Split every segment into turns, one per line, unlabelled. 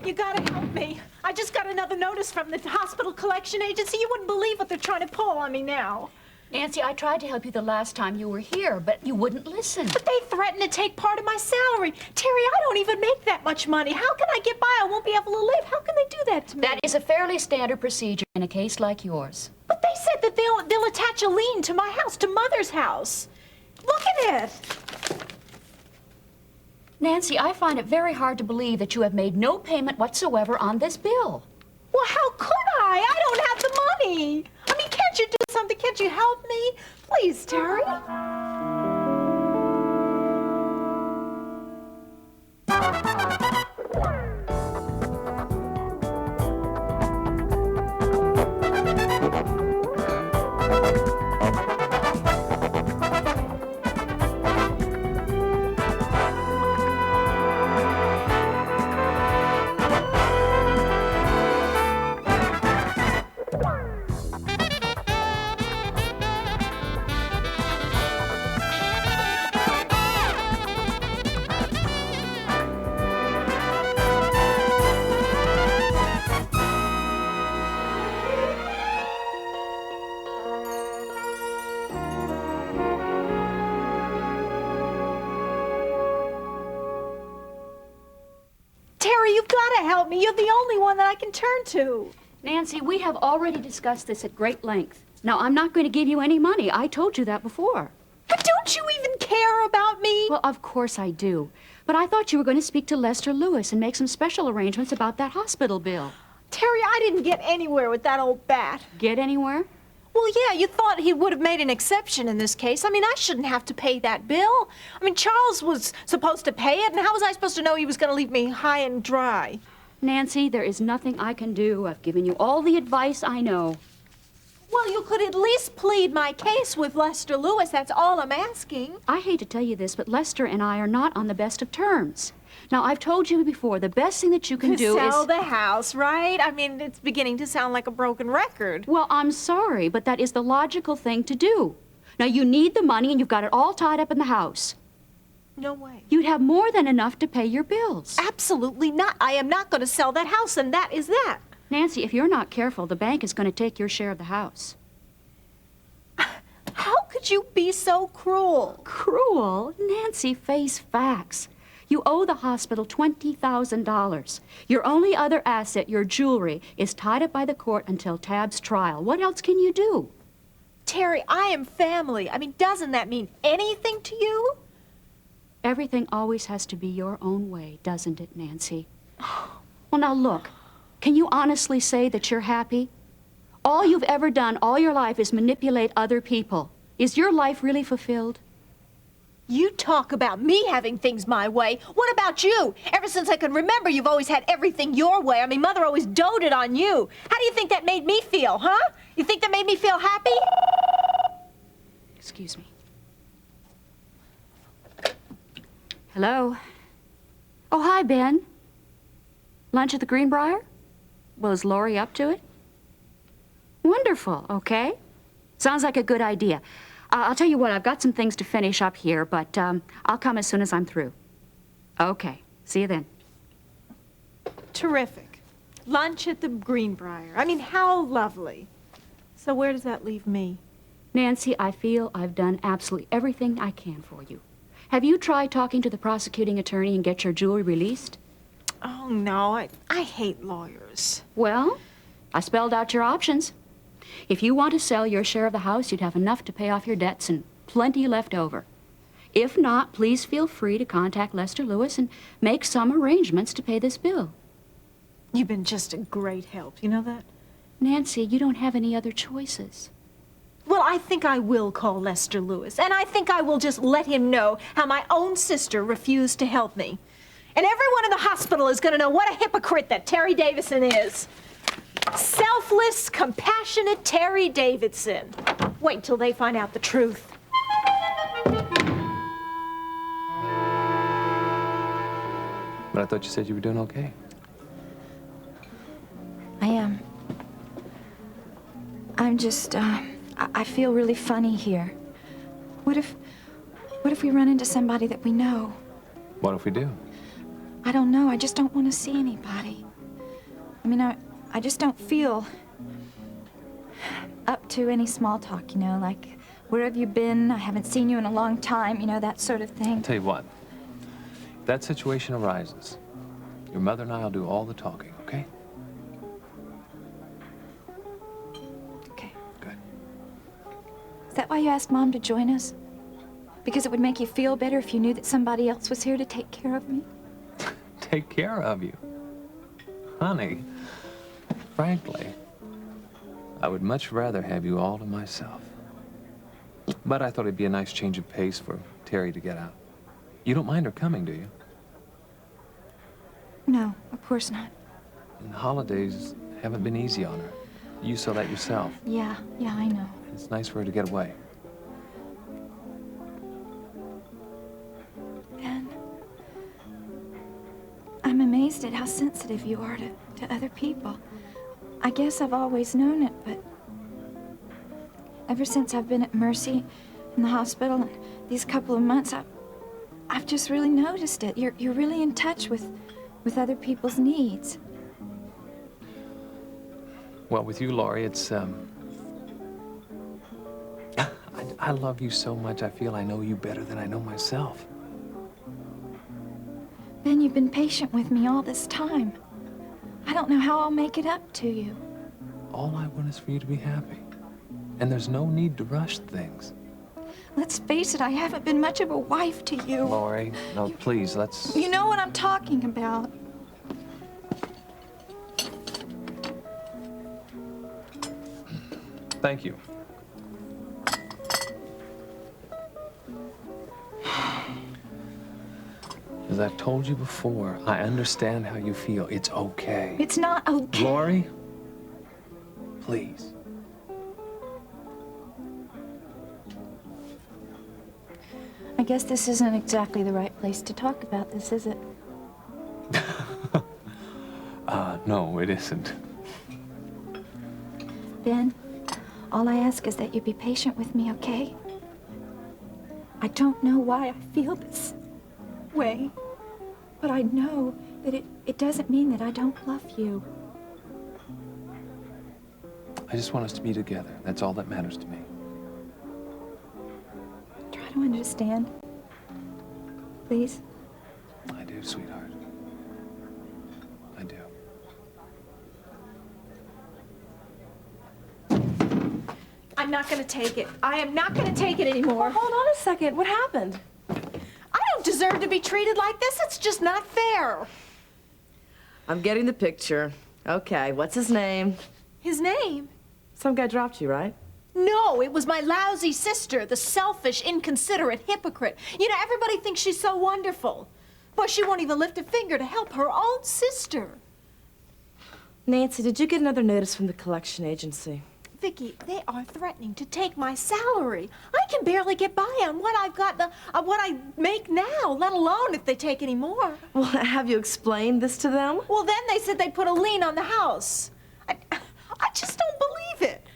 you gotta help me. I just got another notice from the hospital collection agency. You wouldn't believe what they're trying to pull on me now.
Nancy, I tried to help you the last time you were here, but you wouldn't listen.
But they threatened to take part of my salary. Terry, I don't even make that much money. How can I get by? I won't be able to live. How can they do that to me?
That is a fairly standard procedure in a case like yours.
But they said that they'll attach a lien to my house, to Mother's house. Look at it.
Nancy, I find it very hard to believe that you have made no payment whatsoever on this bill.
Well, how could I? I don't have the money. I mean, can't you do something? Can't you help me? Please, Terry. Terry, you've got to help me. You're the only one that I can turn to.
Nancy, we have already discussed this at great length. Now, I'm not going to give you any money. I told you that before.
But don't you even care about me?
Well, of course I do. But I thought you were going to speak to Lester Lewis and make some special arrangements about that hospital bill.
Terry, I didn't get anywhere with that old bat.
Get anywhere?
Well, yeah, you thought he would have made an exception in this case. I mean, I shouldn't have to pay that bill. I mean, Charles was supposed to pay it, and how was I supposed to know he was going to leave me high and dry?
Nancy, there is nothing I can do. I've given you all the advice I know.
Well, you could at least plead my case with Lester Lewis. That's all I'm asking.
I hate to tell you this, but Lester and I are not on the best of terms. Now, I've told you before, the best thing that you can do is...
Sell the house, right? I mean, it's beginning to sound like a broken record.
Well, I'm sorry, but that is the logical thing to do. Now, you need the money, and you've got it all tied up in the house.
No way.
You'd have more than enough to pay your bills.
Absolutely not. I am not going to sell that house, and that is that.
Nancy, if you're not careful, the bank is going to take your share of the house.
How could you be so cruel?
Cruel? Nancy, face facts. You owe the hospital $20,000. Your only other asset, your jewelry, is tied up by the court until Tab's trial. What else can you do?
Terry, I am family. I mean, doesn't that mean anything to you?
Everything always has to be your own way, doesn't it, Nancy? Well, now look, can you honestly say that you're happy? All you've ever done all your life is manipulate other people. Is your life really fulfilled?
You talk about me having things my way. What about you? Ever since I can remember, you've always had everything your way. I mean, Mother always doted on you. How do you think that made me feel, huh? You think that made me feel happy?
Excuse me. Hello? Oh, hi, Ben. Lunch at the Greenbrier? Well, is Lori up to it? Wonderful, okay. Sounds like a good idea. I'll tell you what, I've got some things to finish up here, but I'll come as soon as I'm through. Okay, see you then.
Terrific. Lunch at the Greenbrier. I mean, how lovely. So where does that leave me?
Nancy, I feel I've done absolutely everything I can for you. Have you tried talking to the prosecuting attorney and get your jewelry released?
Oh, no, I hate lawyers.
Well, I spelled out your options. If you want to sell your share of the house, you'd have enough to pay off your debts and plenty left over. If not, please feel free to contact Lester Lewis and make some arrangements to pay this bill.
You've been just a great help, you know that?
Nancy, you don't have any other choices.
Well, I think I will call Lester Lewis, and I think I will just let him know how my own sister refused to help me. And everyone in the hospital is going to know what a hypocrite that Terry Davidson is. Selfless, compassionate Terry Davidson. Wait till they find out the truth.
But I thought you said you were doing okay.
I am. I'm just, I feel really funny here. What if we run into somebody that we know?
What if we do?
I don't know. I just don't want to see anybody. I mean, I just don't feel up to any small talk, you know, like, where have you been? I haven't seen you in a long time, you know, that sort of thing.
I'll tell you what. If that situation arises, your mother and I will do all the talking, okay?
Okay.
Good.
Is that why you asked Mom to join us? Because it would make you feel better if you knew that somebody else was here to take care of me?
Take care of you. Honey, frankly, I would much rather have you all to myself. But I thought it'd be a nice change of pace for Terry to get out. You don't mind her coming, do you?
No, of course not.
And the holidays haven't been easy on her. You saw that yourself.
Yeah, I know.
It's nice for her to get away.
Ben, I'm amazed at how sensitive you are to other people. I guess I've always known it, but ever since I've been at Mercy in the hospital and these couple of months, I've just really noticed it. You're really in touch with other people's needs.
Well, with you, Laurie, it's, I love you so much, I feel I know you better than I know myself.
Ben, you've been patient with me all this time. I don't know how I'll make it up to you.
All I want is for you to be happy. And there's no need to rush things.
Let's face it, I haven't been much of a wife to you.
Laurie, no, please, let's...
You know what I'm talking about.
Thank you. As I've told you before, I understand how you feel. It's okay.
It's not okay.
Laurie, please.
I guess this isn't exactly the right place to talk about this, is it?
No, it isn't.
Ben, all I ask is that you be patient with me, okay? I don't know why I feel this way, but I know that it doesn't mean that I don't love you.
I just want us to be together. That's all that matters to me.
Try to understand. Please?
I do, sweetheart. I do.
I'm not gonna take it. I am not gonna take it anymore.
Hold on a second. What happened?
I don't deserve to be treated like this. It's just not fair.
I'm getting the picture. Okay, what's his name?
His name?
Some guy dropped you, right?
No, it was my lousy sister, the selfish, inconsiderate hypocrite. You know, everybody thinks she's so wonderful. But she won't even lift a finger to help her own sister.
Nancy, did you get another notice from the collection agency?
Vicky, they are threatening to take my salary. I can barely get by on what I've got, what I make now, let alone if they take any more.
Well, have you explained this to them?
Well, then they said they'd put a lien on the house. I just don't believe it.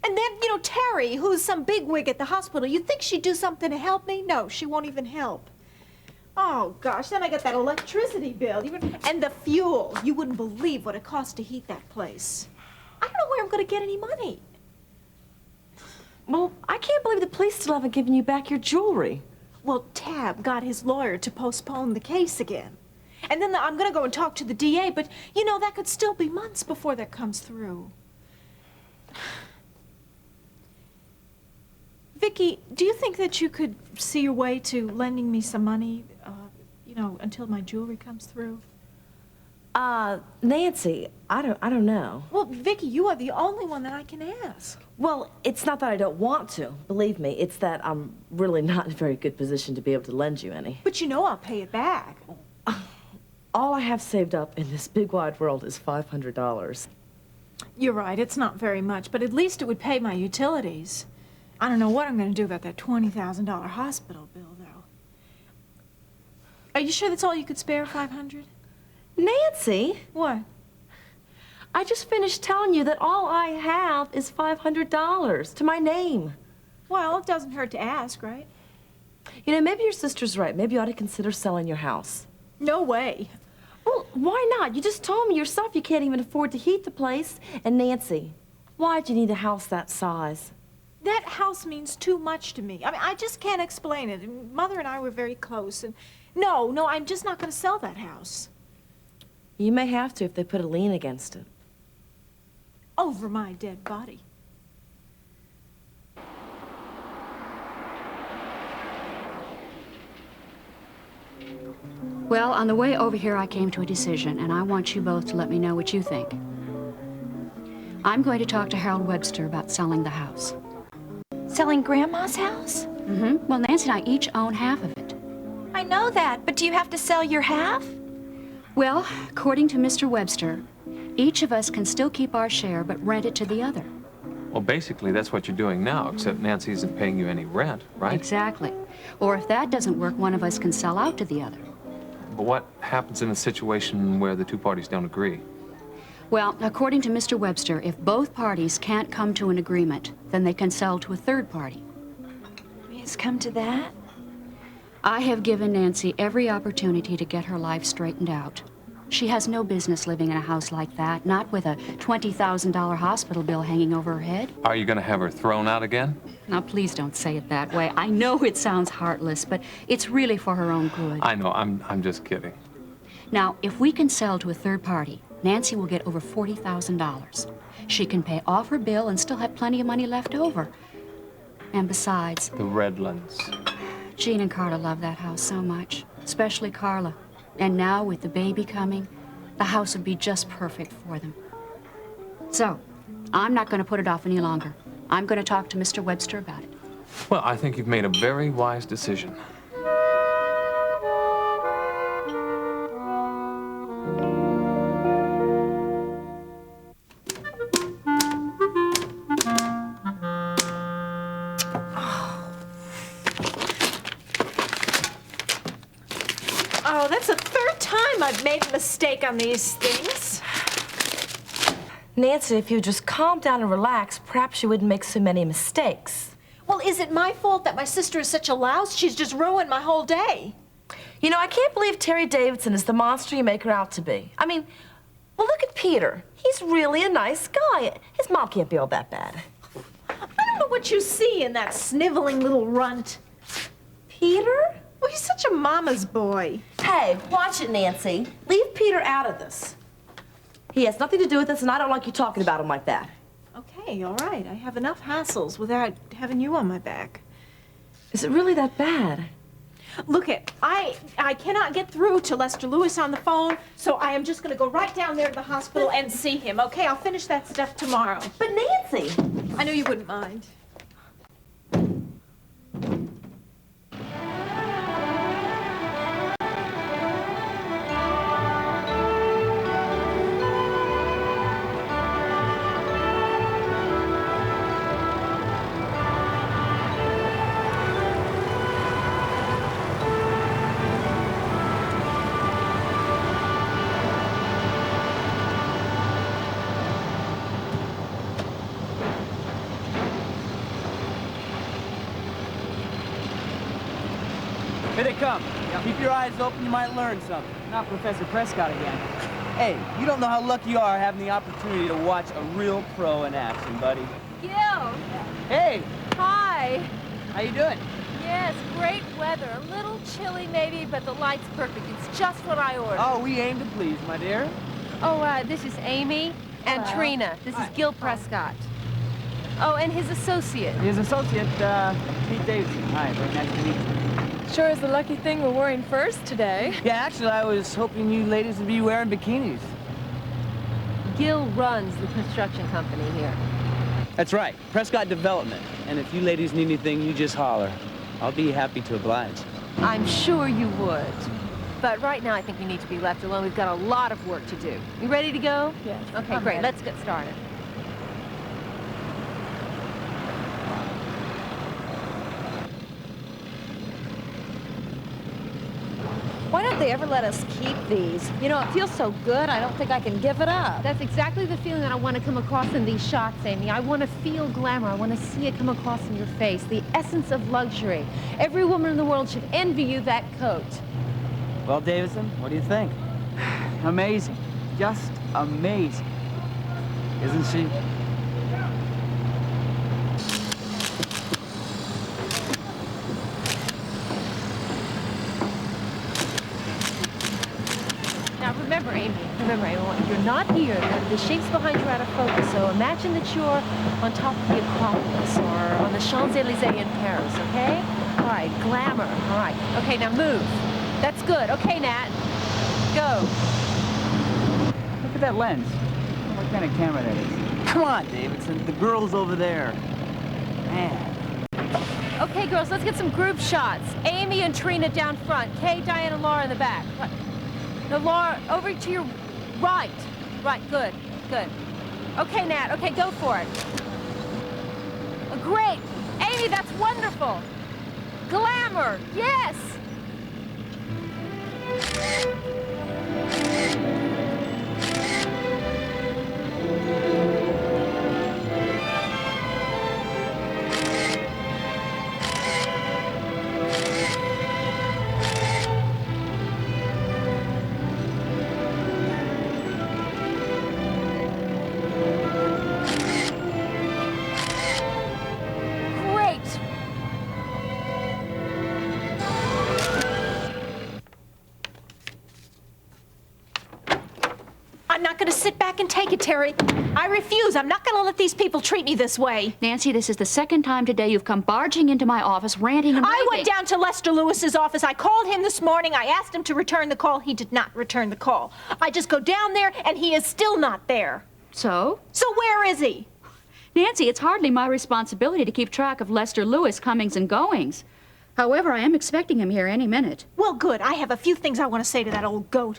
And then, you know, Terry, who's some bigwig at the hospital, you'd think she'd do something to help me? No, she won't even help. Oh, gosh, then I got that electricity bill. And the fuel. You wouldn't believe what it costs to heat that place. I don't know where I'm going to get any money.
Well, I can't believe the police still haven't given you back your jewelry.
Well, Tab got his lawyer to postpone the case again. And then I'm going to go and talk to the DA, but, you know, that could still be months before that comes through. Vicky, do you think that you could see your way to lending me some money, you know, until my jewelry comes through?
Nancy, I don't know.
Well, Vicky, you are the only one that I can ask.
Well, it's not that I don't want to, believe me. It's that I'm really not in a very good position to be able to lend you any.
But you know I'll pay it back.
All I have saved up in this big wide world is $500.
You're right, it's not very much, but at least it would pay my utilities. I don't know what I'm going to do about that $20,000 hospital bill, though. Are you sure that's all you could spare, $500?
Nancy!
What?
I just finished telling you that all I have is $500 to my name.
Well, it doesn't hurt to ask, right?
You know, maybe your sister's right. Maybe you ought to consider selling your house.
No way.
Well, why not? You just told me yourself you can't even afford to heat the place. And Nancy, why'd you need a house that size?
That house means too much to me. I mean, I just can't explain it. Mother and I were very close, and no, I'm just not going to sell that house.
You may have to if they put a lien against it.
Over my dead body.
Well, on the way over here, I came to a decision, and I want you both to let me know what you think. I'm going to talk to Harold Webster about selling the house.
Selling Grandma's house?
Mm-hmm. Well, Nancy and I each own half of it.
I know that, but do you have to sell your half?
Well, according to Mr. Webster, each of us can still keep our share, but rent it to the other.
Well, basically, that's what you're doing now, except Nancy isn't paying you any rent, right?
Exactly. Or if that doesn't work, one of us can sell out to the other.
But what happens in a situation where the two parties don't agree?
Well, according to Mr. Webster, if both parties can't come to an agreement, then they can sell to a third party.
It's come to that?
I have given Nancy every opportunity to get her life straightened out. She has no business living in a house like that, not with a $20,000 hospital bill hanging over her head.
Are you going to have her thrown out again?
Now, please don't say it that way. I know it sounds heartless, but it's really for her own good.
I know, I'm just kidding.
Now, if we can sell to a third party, Nancy will get over $40,000. She can pay off her bill and still have plenty of money left over. And besides,
The Redlands.
Jean and Carla love that house so much, especially Carla. And now, with the baby coming, the house would be just perfect for them. So, I'm not going to put it off any longer. I'm going to talk to Mr. Webster about it.
Well, I think you've made a very wise decision.
Oh, that's the third time I've made a mistake on these things.
Nancy, if you just calm down and relax, perhaps you wouldn't make so many mistakes.
Well, is it my fault that my sister is such a louse? She's just ruined my whole day.
You know, I can't believe Terry Davidson is the monster you make her out to be. I mean, well, look at Peter. He's really a nice guy. His mom can't be all that bad.
I don't know what you see in that sniveling little runt.
Peter?
Well, he's such a mama's boy.
Hey, watch it, Nancy. Leave Peter out of this. He has nothing to do with this, and I don't like you talking about him like that.
Okay, all right. I have enough hassles without having you on my back.
Is it really that bad?
Look I cannot get through to Lester Lewis on the phone, so I am just going to go right down there to the hospital and see him, okay? I'll finish that stuff tomorrow.
But Nancy!
I know you wouldn't mind.
Here they come. Keep your eyes open, you might learn something.
Not Professor Prescott again.
Hey, you don't know how lucky you are having the opportunity to watch a real pro in action, buddy.
Gil,
Hey,
hi.
how you doing?
Yes, great weather. A little chilly maybe, but the light's perfect. It's just what I ordered.
Oh, we aim to please, my dear.
This is Amy and Trina. This is Gil Prescott. Oh, and his associate.
His associate, Pete Davidson. Hi, very nice to meet you.
Sure is the lucky thing we're wearing first today.
Yeah, actually, I was hoping you ladies would be wearing bikinis.
Gil runs the construction company here.
That's right, Prescott Development. And if you ladies need anything, you just holler. I'll be happy to oblige.
I'm sure you would. But right now, I think we need to be left alone. We've got a lot of work to do. You ready to go?
Yes.
Okay, great. Let's get started.
Why don't they ever let us keep these? You know, it feels so good, I don't think I can give it up.
That's exactly the feeling that I want to come across in these shots, Amy. I want to feel glamour. I want to see it come across in your face. The essence of luxury. Every woman in the world should envy you that coat.
Well, Davidson, what do you think?
Amazing. Just amazing. Isn't she?
Now remember, Amy, you're not here. The shapes behind you are out of focus, so imagine that you're on top of the Acropolis or on the Champs-Élysées in Paris, okay? All right, glamour. All right. Okay, now move. That's good. Okay, Nat. Go.
Look at that lens. What kind of camera that is? Come on, Davidson. The girl's over there. Man.
Okay, girls, let's get some group shots. Amy and Trina down front. Kay, Diane, and Laura in the back. What? No, Laura, over to your right. Right, good, good. Okay, Nat, okay, go for it. Great. Amy, that's wonderful. Glamour, yes.
I'm not going to sit back and take it, Terry. I refuse. I'm not going to let these people treat me this way.
Nancy, this is the second time today you've come barging into my office, ranting and raving.
I went down to Lester Lewis's office. I called him this morning. I asked him to return the call. He did not return the call. I just go down there, and he is still not there.
So?
So where is he?
Nancy, it's hardly my responsibility to keep track of Lester Lewis' comings and goings. However, I am expecting him here any minute.
Well, good. I have a few things I want to say to that old goat.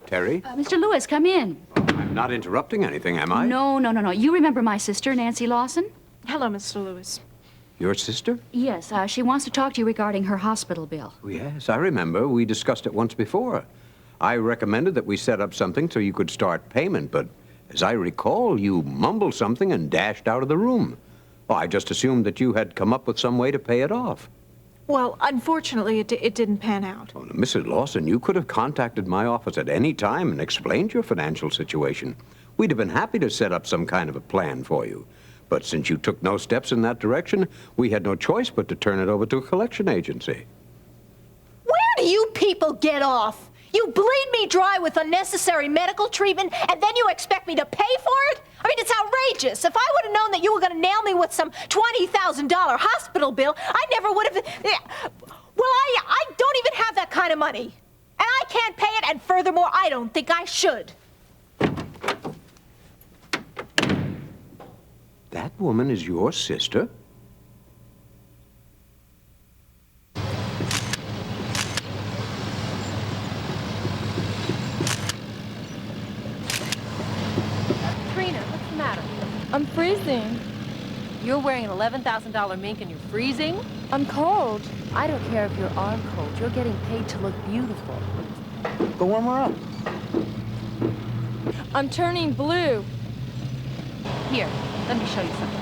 Terry?
Mr. Lewis, come in.
I'm not interrupting anything, am I?
No. You remember my sister, Nancy Lawson?
Hello, Mr. Lewis.
Your sister?
Yes, she wants to talk to you regarding her hospital bill.
Oh, yes, I remember. We discussed it once before. I recommended that we set up something so you could start payment, but as I recall, you mumbled something and dashed out of the room. Well, I just assumed that you had come up with some way to pay it off.
Well, unfortunately, it didn't pan out.
Oh, Mrs. Lawson, you could have contacted my office at any time and explained your financial situation. We'd have been happy to set up some kind of a plan for you. But since you took no steps in that direction, we had no choice but to turn it over to a collection agency.
Where do you people get off? You bleed me dry with unnecessary medical treatment, and then you expect me to pay for it? I mean, it's outrageous. If I would have known that you were going to nail me with some $20,000 hospital bill, I never would have... Well, I don't even have that kind of money. And I can't pay it, and furthermore, I don't think I should.
That woman is your sister?
I'm freezing. You're wearing an $11,000 mink and you're freezing?
I'm cold.
I don't care if you are cold. You're getting paid to look beautiful.
Go warm her up.
I'm turning blue.
Here, let me show you something.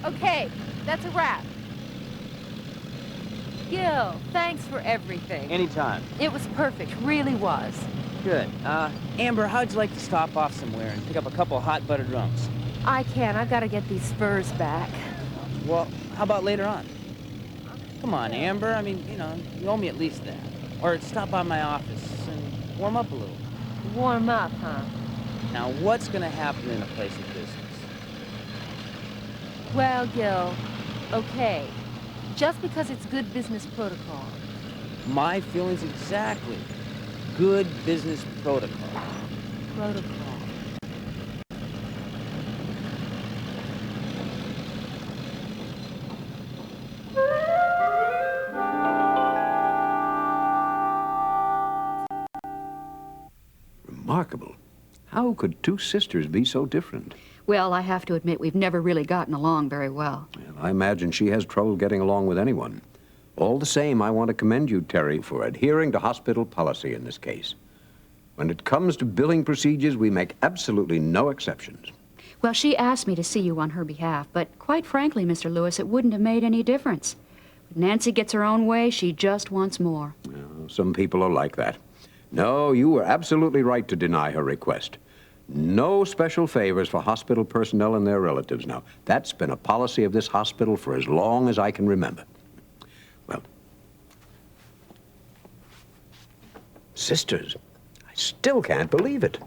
Okay, that's a wrap. Gil, thanks for everything.
Anytime.
It was perfect, really was.
Good. Amber, how'd you like to stop off somewhere and pick up a couple hot buttered rums?
I can't. I've got to get these furs back.
Well, How about later on? Come on, Amber. I mean, you know, you owe me at least that. Or stop by my office and warm up a little.
Warm up, huh?
Now, what's going to happen in a place of business?
Well, Gil, okay. Just because it's good business protocol.
My feelings exactly. Good business protocol.
Protocol.
Remarkable. How could two sisters be so different?
Well, I have to admit, we've never really gotten along very well.
Well, I imagine she has trouble getting along with anyone. All the same, I want to commend you, Terry, for adhering to hospital policy in this case. When it comes to billing procedures, we make absolutely no exceptions.
Well, she asked me to see you on her behalf, but quite frankly, Mr. Lewis, it wouldn't have made any difference. When Nancy gets her own way, she just wants more.
Well, some people are like that. No, you were absolutely right to deny her request. No special favors for hospital personnel and their relatives now. That's been a policy of this hospital for as long as I can remember. Well, sisters, I still can't believe it.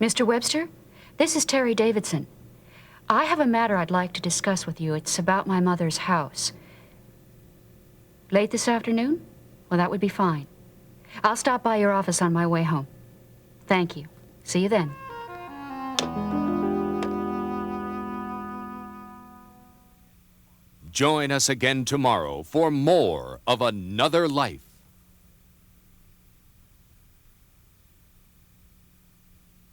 Mr. Webster, this is Terry Davidson. I have a matter I'd like to discuss with you. It's about my mother's house. Late this afternoon? Well, that would be fine. I'll stop by your office on my way home. Thank you. See you then.
Join us again tomorrow for more of Another Life.